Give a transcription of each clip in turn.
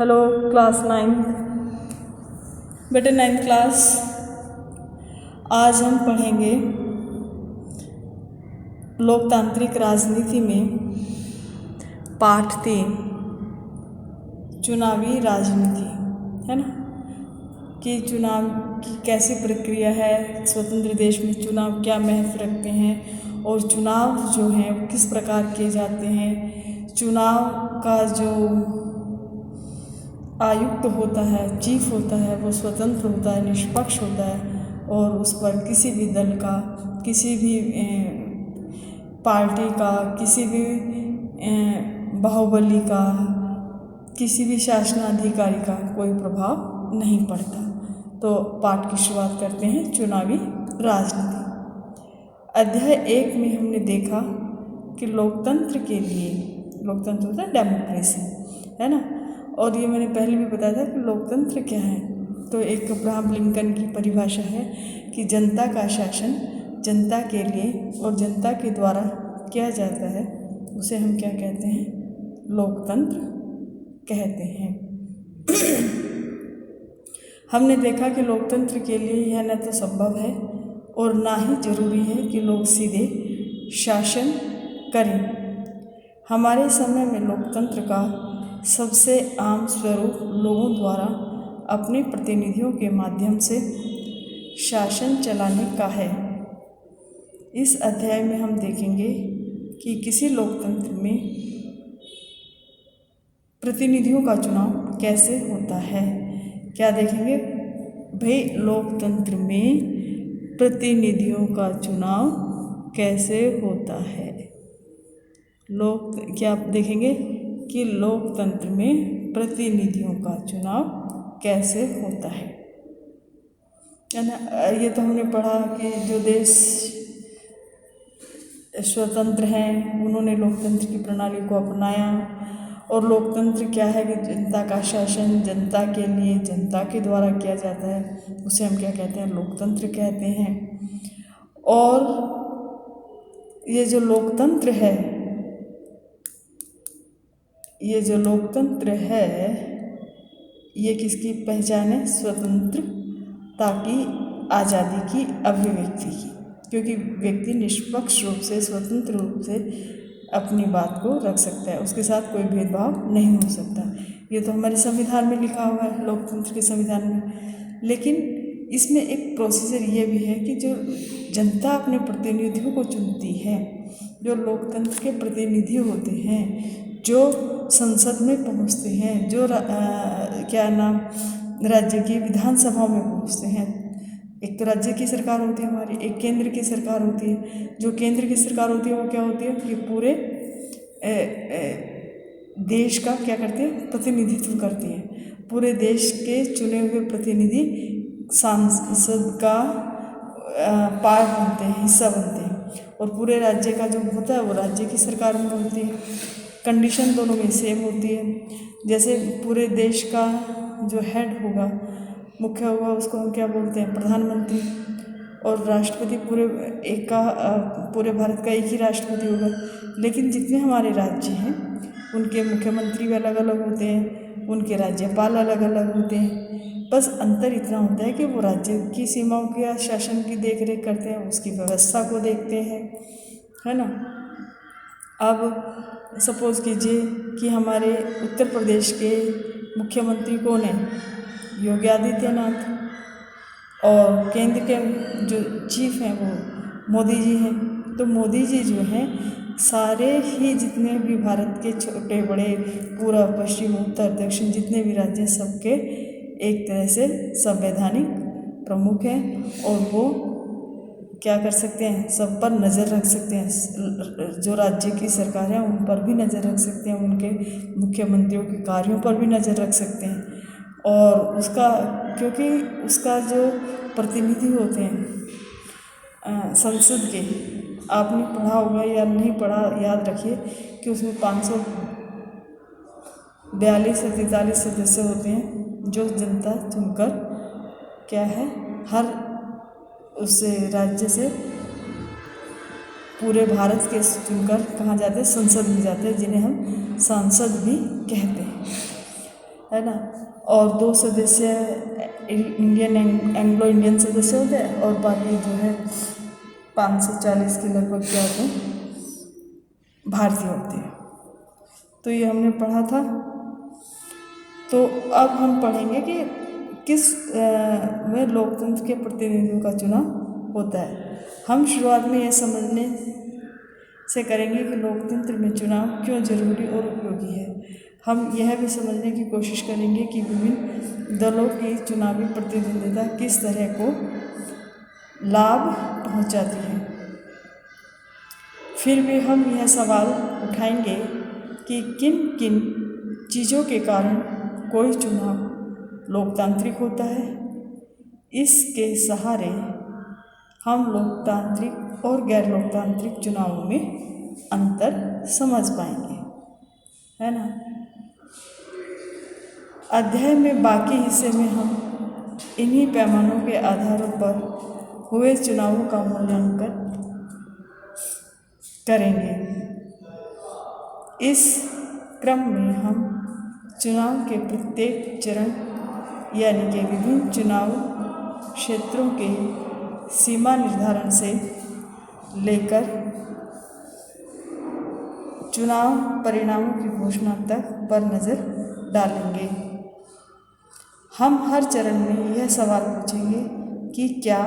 Hello class 9 बेटे 9th class. आज हम पढ़ेंगे लोकतांत्रिक राजनीति में पाठ 3 चुनावी राजनीति, है ना, कि चुनाव की कैसी प्रक्रिया है, स्वतंत्र देश में चुनाव क्या महत्व रखते हैं और चुनाव जो हैं वो किस प्रकार किए जाते हैं। चुनाव का जो आयुक्त होता है, चीफ होता है, वो स्वतंत्र होता है, निष्पक्ष होता है और उस पर किसी भी दल का, किसी भी पार्टी का, किसी भी बाहुबली का, किसी भी शासनाधिकारी का कोई प्रभाव नहीं पड़ता। तो पाठ की शुरुआत करते हैं चुनावी राजनीति। अध्याय 1 में हमने देखा कि लोकतंत्र के लिए, लोकतंत्र होता है डेमोक्रेसी, है ना, और ये मैंने पहले भी बताया था कि लोकतंत्र क्या है। तो एक अब्राहम लिंकन की परिभाषा है कि जनता का शासन जनता के लिए और जनता के द्वारा किया जाता है, उसे हम क्या कहते हैं, लोकतंत्र कहते हैं। हमने देखा कि लोकतंत्र के लिए यह न तो संभव है और ना ही जरूरी है कि लोग सीधे शासन करें। हमारे समय में लोकतंत्र का सबसे आम स्वरूप लोगों द्वारा अपने प्रतिनिधियों के माध्यम से शासन चलाने का है। इस अध्याय में हम देखेंगे कि किसी लोकतंत्र में प्रतिनिधियों का चुनाव कैसे होता है। क्या देखेंगे भाई, लोकतंत्र में प्रतिनिधियों का चुनाव कैसे होता है। क्या आप देखेंगे कि लोकतंत्र में प्रतिनिधियों का चुनाव कैसे होता है ना। ये तो हमने पढ़ा कि जो देश स्वतंत्र हैं उन्होंने लोकतंत्र की प्रणाली को अपनाया। और लोकतंत्र क्या है कि जनता का शासन जनता के लिए, जनता के द्वारा किया जाता है, उसे हम क्या कहते हैं, लोकतंत्र कहते हैं। और ये जो लोकतंत्र है, ये जो लोकतंत्र है ये किसकी पहचान है, स्वतंत्रता की, आज़ादी की, अभिव्यक्ति की, क्योंकि व्यक्ति निष्पक्ष रूप से, स्वतंत्र रूप से अपनी बात को रख सकता है, उसके साथ कोई भेदभाव नहीं हो सकता। ये तो हमारे संविधान में लिखा हुआ है, लोकतंत्र के संविधान में। लेकिन इसमें एक प्रोसीजर ये भी है कि जो जनता अपने प्रतिनिधियों को चुनती है, जो लोकतंत्र के प्रतिनिधि होते हैं, जो संसद में पहुंचते हैं, जो राज्य की विधानसभाओं में पहुंचते हैं। एक तो राज्य की सरकार होती है हमारी, एक केंद्र की सरकार होती है। जो केंद्र की सरकार होती है वो क्या होती है कि पूरे देश का क्या करती है, प्रतिनिधित्व करती है। पूरे देश के चुने हुए प्रतिनिधि सांसद का पार्ट बनते हैं, हिस्सा बनते हैं। और पूरे राज्य का जो होता है वो राज्य की सरकार में होती है। कंडीशन दोनों में सेम होती है। जैसे पूरे देश का जो हेड होगा, मुख्य होगा, उसको हम क्या बोलते हैं, प्रधानमंत्री। और राष्ट्रपति पूरे भारत का एक ही राष्ट्रपति होगा। लेकिन जितने हमारे राज्य हैं उनके मुख्यमंत्री भी अलग अलग होते हैं, उनके राज्यपाल अलग अलग होते हैं। बस अंतर इतना होता है कि वो राज्य की सीमाओं की या शासन की देख रेख करते हैं, उसकी व्यवस्था को देखते हैं, है ना। अब सपोज़ कीजिए कि हमारे उत्तर प्रदेश के मुख्यमंत्री कौन है, योगी आदित्यनाथ, और केंद्र के जो चीफ हैं वो मोदी जी हैं। तो मोदी जी जो हैं सारे ही जितने भी भारत के छोटे बड़े, पूर्व पश्चिम उत्तर दक्षिण जितने भी राज्य, सबके एक तरह से संवैधानिक प्रमुख हैं और वो क्या कर सकते हैं, सब पर नज़र रख सकते हैं। जो राज्य की सरकार है उन पर भी नज़र रख सकते हैं, उनके मुख्यमंत्रियों के कार्यों पर भी नज़र रख सकते हैं। और उसका, क्योंकि उसका जो प्रतिनिधि होते हैं संसद के, आपने पढ़ा होगा या नहीं पढ़ा, याद रखिए कि उसमें 542 से 43 सदस्य होते हैं, जो जनता चुनकर क्या है, हर उस राज्य से पूरे भारत के चुनकर कहाँ जाते हैं, संसद में जाते हैं, जिन्हें हम सांसद भी कहते हैं। है ना। और 2 सदस्य इंडियन एंग्लो इंडियन सदस्य होते हैं और बाकी जो है 540 के लगभग क्या होते हैं भारतीय होते हैं। तो ये हमने पढ़ा था। तो अब हम पढ़ेंगे कि किस में लोकतंत्र के प्रतिनिधियों का चुनाव होता है। हम शुरुआत में यह समझने से करेंगे कि लोकतंत्र में चुनाव क्यों जरूरी और उपयोगी है। हम यह भी समझने की कोशिश करेंगे कि विभिन्न दलों की चुनावी प्रतिद्वंद्विता किस तरह को लाभ पहुंचाती है। फिर भी हम यह सवाल उठाएंगे कि किन किन चीज़ों के कारण कोई चुनाव लोकतांत्रिक होता है। इसके सहारे हम लोकतांत्रिक और गैर लोकतांत्रिक चुनावों में अंतर समझ पाएंगे, है ना। अध्याय में बाकी हिस्से में हम इन्हीं पैमानों के आधारों पर हुए चुनावों का मूल्यांकन करेंगे। इस क्रम में हम चुनाव के प्रत्येक चरण यानी कि विभिन्न चुनाव क्षेत्रों के सीमा निर्धारण से लेकर चुनाव परिणामों की घोषणा तक पर नज़र डालेंगे। हम हर चरण में यह सवाल पूछेंगे कि क्या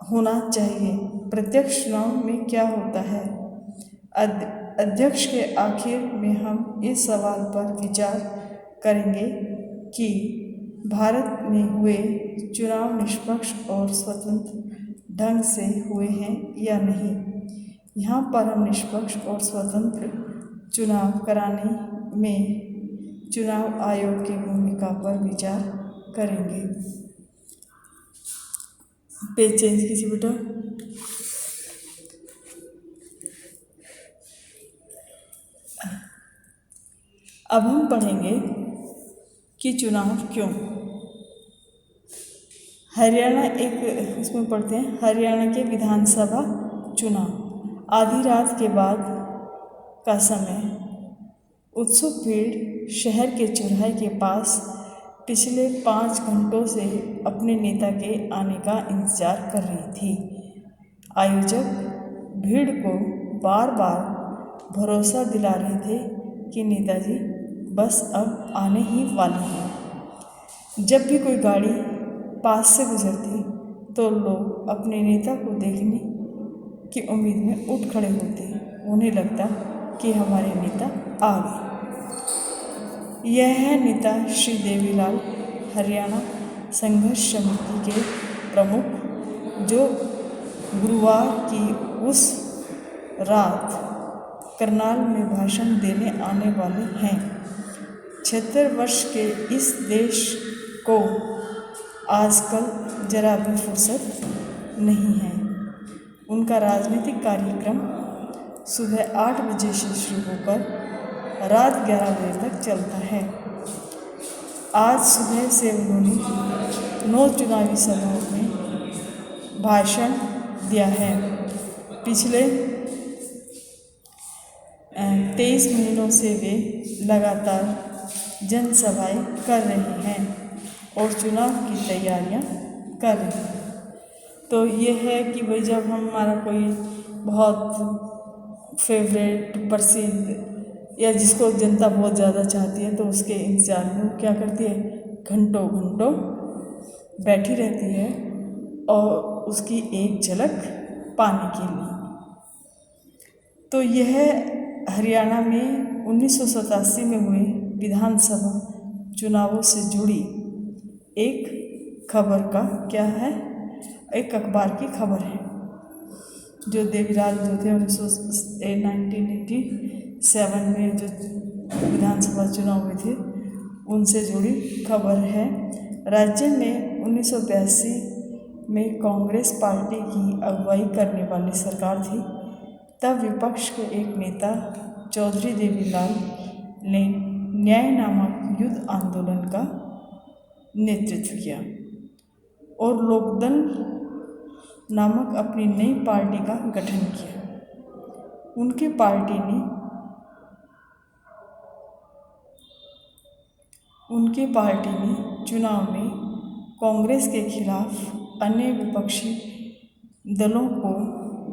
होना चाहिए, प्रत्यक्ष चुनाव में क्या होता है। अध्यक्ष के आखिर में हम इस सवाल पर विचार करेंगे कि भारत में हुए चुनाव निष्पक्ष और स्वतंत्र ढंग से हुए हैं या नहीं। यहाँ पर हम निष्पक्ष और स्वतंत्र चुनाव कराने में चुनाव आयोग की भूमिका पर विचार करेंगे। पेज चेंज कीजिए बेटा। अब हम पढ़ेंगे कि चुनाव क्यों। हरियाणा एक इसमें पढ़ते हैं, हरियाणा के विधानसभा चुनाव। आधी रात के बाद का समय, उत्सुक भीड़ शहर के चौराहे के पास पिछले 5 घंटों से अपने नेता के आने का इंतजार कर रही थी। आयोजक भीड़ को बार बार भरोसा दिला रहे थे कि नेताजी बस अब आने ही वाले हैं। जब भी कोई गाड़ी पास से गुजरती तो लोग अपने नेता को देखने की उम्मीद में उठ खड़े होते। उन्हें लगता कि हमारे नेता आ गए। यह है नेता श्री देवीलाल, हरियाणा संघर्ष समिति के प्रमुख, जो गुरुवार की उस रात करनाल में भाषण देने आने वाले हैं। 76 वर्ष के इस देश को आजकल जरा भी फुर्सत नहीं है। उनका राजनीतिक कार्यक्रम सुबह 8 बजे से शुरू होकर रात 11 बजे तक चलता है। आज सुबह से उन्होंने 9 चुनावी सभाओं में भाषण दिया है। पिछले 23 महीनों से वे लगातार जनसभाएं कर रहे हैं और चुनाव की तैयारियां कर रहे हैं। तो ये है कि भाई जब हमारा कोई बहुत फेवरेट प्रसिद्ध या जिसको जनता बहुत ज़्यादा चाहती है तो उसके इंतजार में वो क्या करती है, घंटों घंटों बैठी रहती है और उसकी एक झलक पाने के लिए। तो यह हरियाणा में 1987 में हुए विधानसभा चुनावों से जुड़ी एक खबर का क्या है, एक अखबार की खबर है। जो देवीलाल जो थे 1987 में जो विधानसभा चुनाव हुए थे उनसे जुड़ी खबर है। राज्य में 1982 में कांग्रेस पार्टी की अगुवाई करने वाली सरकार थी। तब विपक्ष के एक नेता चौधरी देवीलाल ने न्याय नामक युद्ध आंदोलन का नेतृत्व किया और लोकदल नामक अपनी नई पार्टी का गठन किया। उनकी पार्टी ने उनकी पार्टी ने चुनाव में कांग्रेस के खिलाफ अन्य विपक्षी दलों को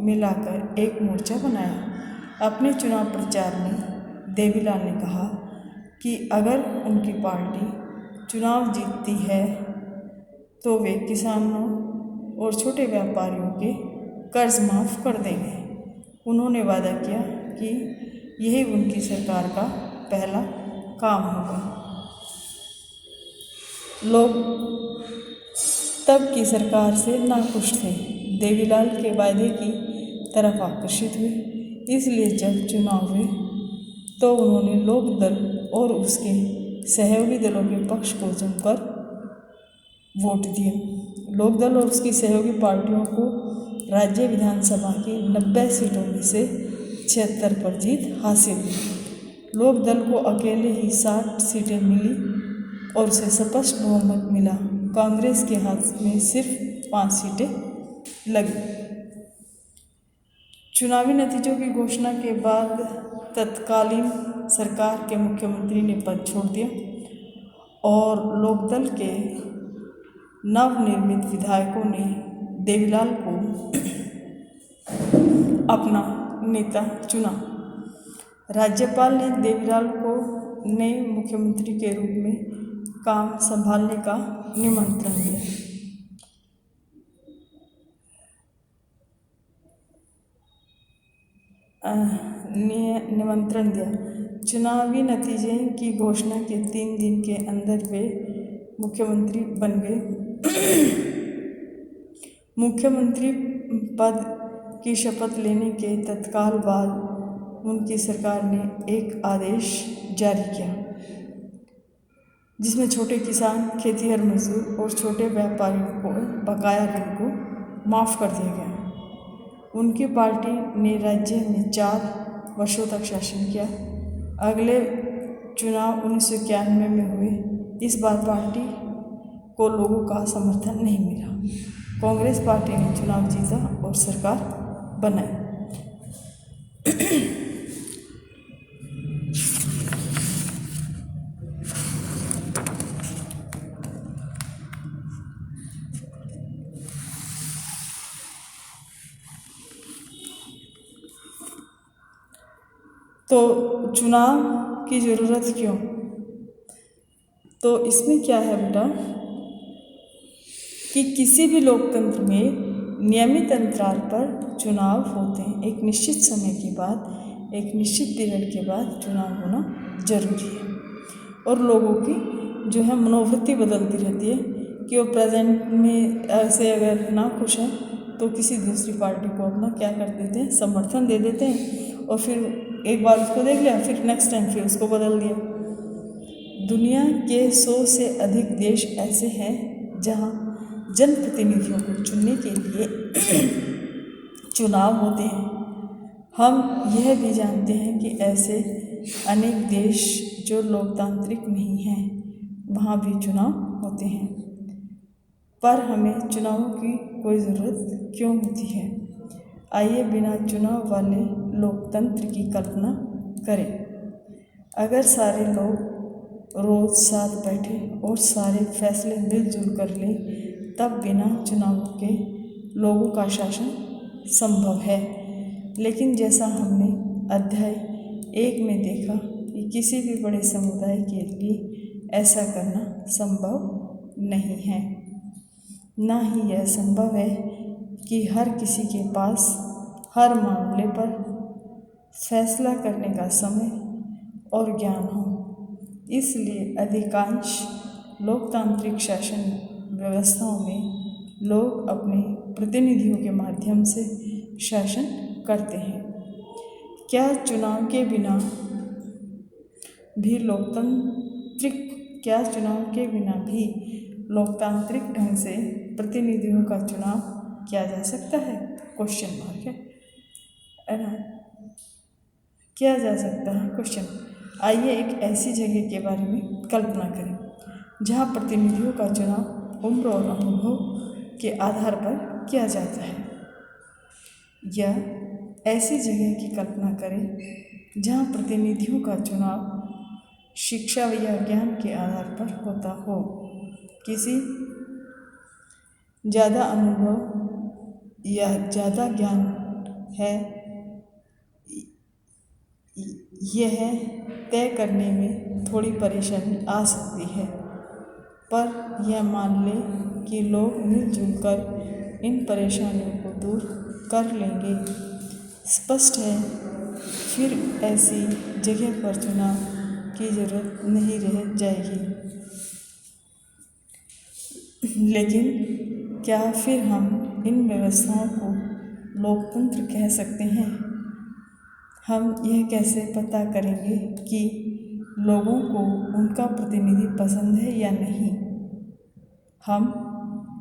मिलाकर एक मोर्चा बनाया। अपने चुनाव प्रचार में देवीलाल ने कहा कि अगर उनकी पार्टी चुनाव जीतती है तो वे किसानों और छोटे व्यापारियों के कर्ज माफ़ कर देंगे। उन्होंने वादा किया कि यही उनकी सरकार का पहला काम होगा। लोग तब की सरकार से नाखुश थे, देवीलाल के वादे की तरफ आकर्षित हुए। इसलिए जब चुनाव हुए तो उन्होंने लोक दल और उसके सहयोगी दलों के पक्ष को जमकर वोट दिया। लोक दल और उसकी सहयोगी पार्टियों को राज्य विधानसभा की 90 सीटों में से 76 पर जीत हासिल हुई। लोक दल को अकेले ही 60 सीटें मिली और उसे स्पष्ट बहुमत मिला। कांग्रेस के हाथ में सिर्फ 5 सीटें लगी। चुनावी नतीजों की घोषणा के बाद तत्कालीन सरकार के मुख्यमंत्री ने पद छोड़ दिया और लोकदल के नवनिर्मित विधायकों ने देवीलाल को अपना नेता चुना। राज्यपाल ने देवीलाल को नए मुख्यमंत्री के रूप में काम संभालने का निमंत्रण दिया। चुनावी नतीजे की घोषणा के 3 दिन के अंदर वे मुख्यमंत्री बन गए। मुख्यमंत्री पद की शपथ लेने के तत्काल बाद उनकी सरकार ने एक आदेश जारी किया जिसमें छोटे किसान, खेतीहर मजदूर और छोटे व्यापारियों को बकाया ऋण को माफ़ कर दिया गया। उनकी पार्टी ने राज्य में 4 वर्षों तक शासन किया। अगले चुनाव 1991 में हुए। इस बार पार्टी को लोगों का समर्थन नहीं मिला। कांग्रेस पार्टी ने चुनाव जीता और सरकार बनाई। तो चुनाव की ज़रूरत क्यों? तो इसमें क्या है बेटा कि किसी भी लोकतंत्र में नियमित अंतराल पर चुनाव होते हैं। एक निश्चित समय के बाद, एक निश्चित पीरियड के बाद चुनाव होना जरूरी है। और लोगों की जो है मनोवृत्ति बदलती रहती है कि वो प्रेजेंट में ऐसे अगर ना खुश हैं तो किसी दूसरी पार्टी को अपना क्या कर देते हैं, समर्थन दे देते हैं और फिर एक बार उसको देख लिया, फिर नेक्स्ट टाइम फिर उसको बदल दिया। दुनिया के 100 से अधिक देश ऐसे हैं जहां जनप्रतिनिधियों को चुनने के लिए चुनाव होते हैं। हम यह भी जानते हैं कि ऐसे अनेक देश जो लोकतांत्रिक नहीं हैं वहाँ भी चुनाव होते हैं। पर हमें चुनावों की कोई ज़रूरत क्यों होती है? आइए बिना चुनाव वाले लोकतंत्र की कल्पना करें। अगर सारे लोग रोज़ साथ बैठे और सारे फैसले मिलजुल कर लें तब बिना चुनाव के लोगों का शासन संभव है। लेकिन जैसा हमने अध्याय 1 में देखा कि किसी भी बड़े समुदाय के लिए ऐसा करना संभव नहीं है। ना ही यह संभव है कि हर किसी के पास हर मामले पर फैसला करने का समय और ज्ञान हो। इसलिए अधिकांश लोकतांत्रिक शासन व्यवस्थाओं में लोग अपने प्रतिनिधियों के माध्यम से शासन करते हैं। क्या चुनाव के बिना भी लोकतांत्रिक ढंग से प्रतिनिधियों का चुनाव किया जा सकता है? क्वेश्चन मार्क है ना? किया जा सकता है क्वेश्चन। आइए एक ऐसी जगह के बारे में कल्पना करें जहाँ प्रतिनिधियों का चुनाव उम्र और अनुभव के आधार पर किया जाता है। या ऐसी जगह की कल्पना करें जहाँ प्रतिनिधियों का चुनाव शिक्षा या ज्ञान के आधार पर होता हो। किसी ज़्यादा अनुभव या ज़्यादा ज्ञान है, यह तय करने में थोड़ी परेशानी आ सकती है, पर यह मान लें कि लोग मिलजुल कर इन परेशानियों को दूर कर लेंगे। स्पष्ट है, फिर ऐसी जगह पर चुनाव की जरूरत नहीं रह जाएगी। लेकिन क्या फिर हम इन व्यवस्थाओं को लोकतंत्र कह सकते हैं? हम यह कैसे पता करेंगे कि लोगों को उनका प्रतिनिधि पसंद है या नहीं? हम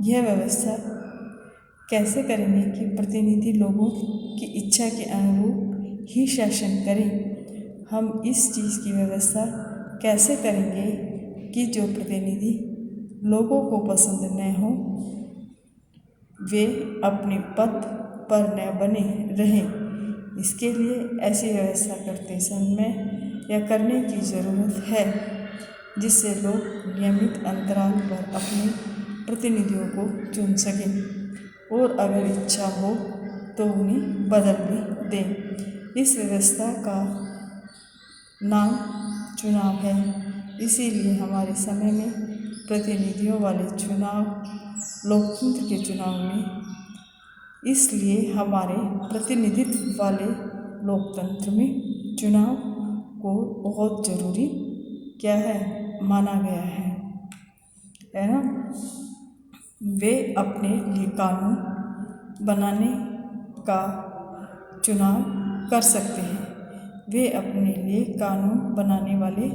यह व्यवस्था कैसे करेंगे कि प्रतिनिधि लोगों की इच्छा के अनुरूप ही शासन करें? हम इस चीज़ की व्यवस्था कैसे करेंगे कि जो प्रतिनिधि लोगों को पसंद न हो, वे अपने पद पर न बने रहें? इसके लिए ऐसी व्यवस्था करते समय यह करने की ज़रूरत है जिससे लोग नियमित अंतराल पर अपने प्रतिनिधियों को चुन सकें और अगर इच्छा हो तो उन्हें बदल भी दें। इस व्यवस्था का नाम चुनाव है। इसीलिए हमारे समय में प्रतिनिधियों वाले चुनाव लोकतंत्र के चुनाव में, इसलिए हमारे प्रतिनिधित्व वाले लोकतंत्र में चुनाव को बहुत ज़रूरी क्या है माना गया है ना। वे अपने लिए कानून बनाने का चुनाव कर सकते हैं। वे अपने लिए कानून बनाने वाले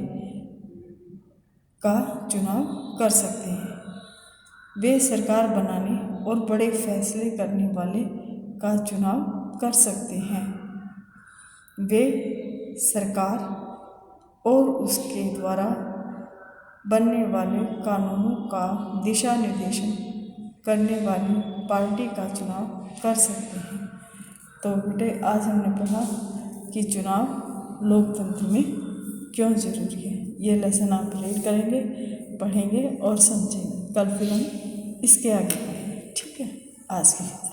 का चुनाव कर सकते हैं। वे सरकार बनाने और बड़े फैसले करने वाले का चुनाव कर सकते हैं। वे सरकार और उसके द्वारा बनने वाले कानूनों का दिशा निर्देशन करने वाली पार्टी का चुनाव कर सकते हैं। तो बेटे, आज हमने पढ़ा कि चुनाव लोकतंत्र में क्यों ज़रूरी है। ये लेसन आप रीड करेंगे, पढ़ेंगे और समझेंगे। कल फिर हम इसके आगे पढ़ेंगे। ठीक है, आज के लिए।